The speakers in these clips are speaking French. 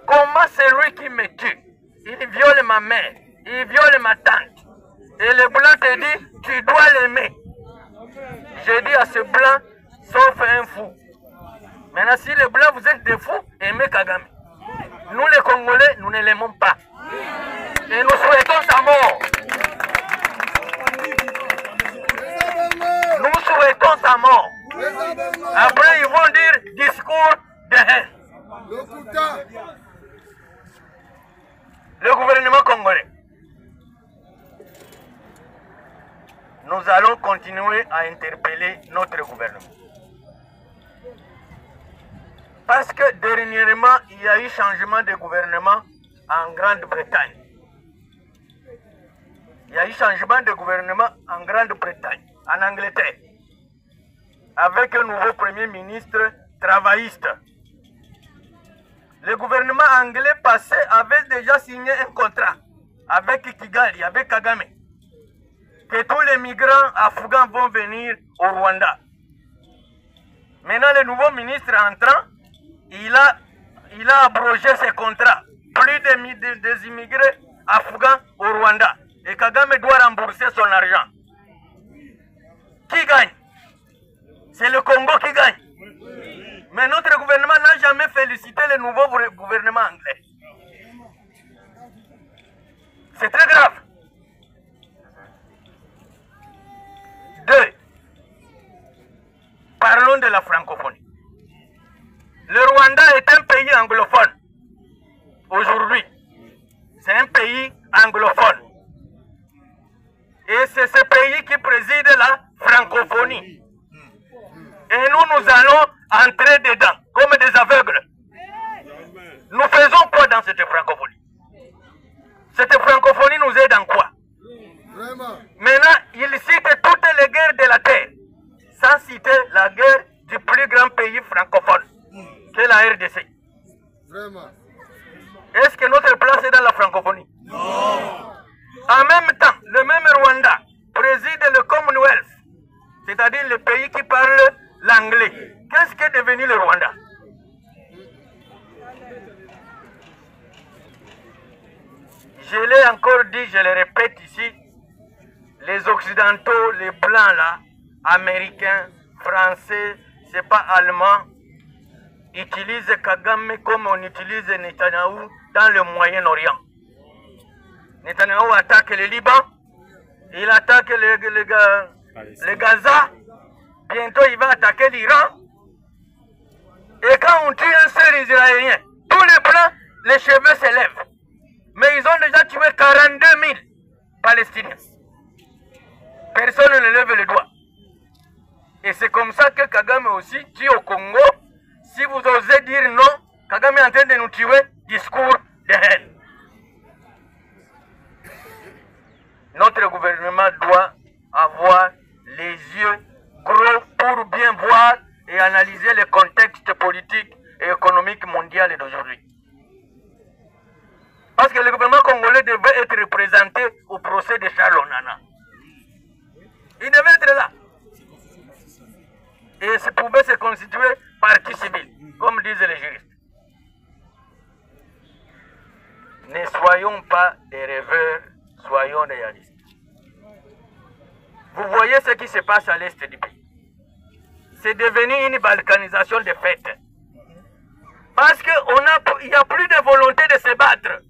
Comment celui qui me tue, il viole ma mère, il viole ma tante, et le blanc te dit, tu dois l'aimer. Je dis à ce blanc, sauf un fou. Maintenant, si les blancs, vous êtes des fous, aimez Kagame. Nous les Congolais, nous ne l'aimons pas. Et nous souhaitons sa mort. Nous souhaitons sa mort. Après, ils vont dire discours de haine. Le gouvernement congolais. Nous allons continuer à interpeller notre gouvernement. Parce que dernièrement, il y a eu changement de gouvernement en Grande-Bretagne. Il y a eu changement de gouvernement en Grande-Bretagne, en Angleterre, avec un nouveau Premier ministre travailliste. Le gouvernement anglais passé avait déjà signé un contrat avec Kigali, avec Kagame, que tous les migrants afghans vont venir au Rwanda. Maintenant, le nouveau ministre entrant, il a abrogé ses contrats. Plus des immigrés afghans au Rwanda. Et Kagame doit rembourser son argent. Qui gagne? C'est le Congo qui gagne. Mais notre gouvernement n'a jamais félicité le nouveau gouvernement anglais. C'est très grave. 2. Parlons de la francophonie. Le Rwanda est un pays anglophone. Aujourd'hui, c'est un pays anglophone. Et c'est ce pays qui préside la francophonie. Et nous allons entrer dedans, comme des aveugles. Nous faisons quoi dans cette francophonie? Cette francophonie nous aide en quoi? Maintenant, il cite toutes les guerres de la terre, sans citer la guerre du plus grand pays francophone, qui est la RDC. Est-ce que notre place est dans la francophonie? Non. En même temps, le même Rwanda préside le Commonwealth, c'est-à-dire le pays qui parle l'anglais. Qu'est-ce qu'est devenu le Rwanda? Je l'ai encore dit, je le répète ici, les Occidentaux, les Blancs là, Américains, Français, c'est pas Allemands, utilisent Kagame comme on utilise Netanyahou dans le Moyen-Orient. Netanyahou attaque le Liban, il attaque le Gaza, bientôt il va attaquer l'Iran. Et quand on tue un seul Israélien, tous les Blancs, les cheveux s'élèvent. Mais ils ont déjà tué 42 000 Palestiniens. Personne ne lève le doigt. Et c'est comme ça que Kagame aussi dit au Congo, si vous osez dire non, Kagame est en train de nous tuer, discours de haine. Notre gouvernement doit avoir les yeux gros pour bien voir et analyser le contexte politique et économique mondial d'aujourd'hui. Parce que le gouvernement congolais devait être représenté au procès de Charles Onana. Il devait être là. Et ça pouvait se constituer partie civile, comme disent les juristes. Ne soyons pas des rêveurs, soyons réalistes. Vous voyez ce qui se passe à l'est du pays. C'est devenu une balkanisation de fait. Parce qu'il n'y a plus de volonté de se battre.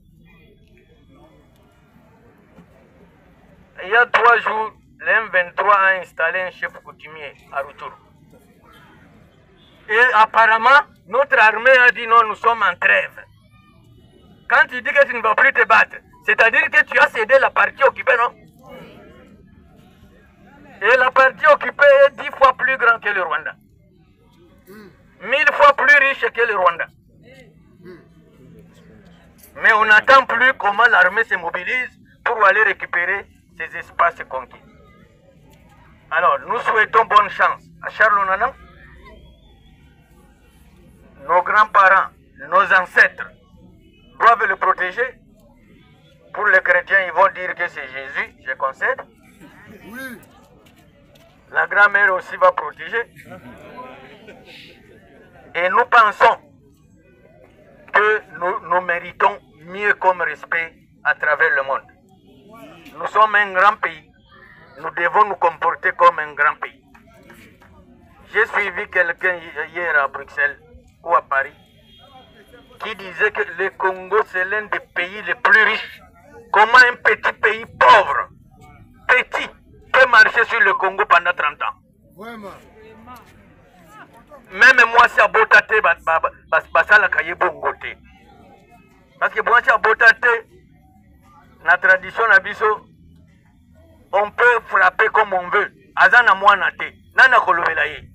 Il y a 3 jours, l'M23 a installé un chef coutumier à Rutshuru. Et apparemment, notre armée a dit non, nous sommes en trêve. Quand tu dis que tu ne vas plus te battre, c'est-à-dire que tu as cédé la partie occupée, non? Et la partie occupée est 10 fois plus grande que le Rwanda. 1000 fois plus riche que le Rwanda. Mais on n'attend plus comment l'armée se mobilise pour aller récupérer ces espaces conquis. Alors, nous souhaitons bonne chance à Charles Onana. Nos grands-parents, nos ancêtres doivent le protéger. Pour les chrétiens, ils vont dire que c'est Jésus, je concède. Oui. La grand-mère aussi va protéger. Et nous pensons que que nous méritons mieux comme respect à travers le monde. Nous sommes un grand pays. Nous devons nous comporter comme un grand pays. J'ai suivi quelqu'un hier à Bruxelles ou à Paris qui disait que le Congo c'est l'un des pays les plus riches. Comment un petit pays pauvre, petit, peut marcher sur le Congo pendant 30 ans? Vraiment. Même moi, si à Botate, basala kaye bongote. Parce que moi, si à Botate, la tradition na biso, on peut frapper comme on veut. Azana moi nate, nana kolobela ye.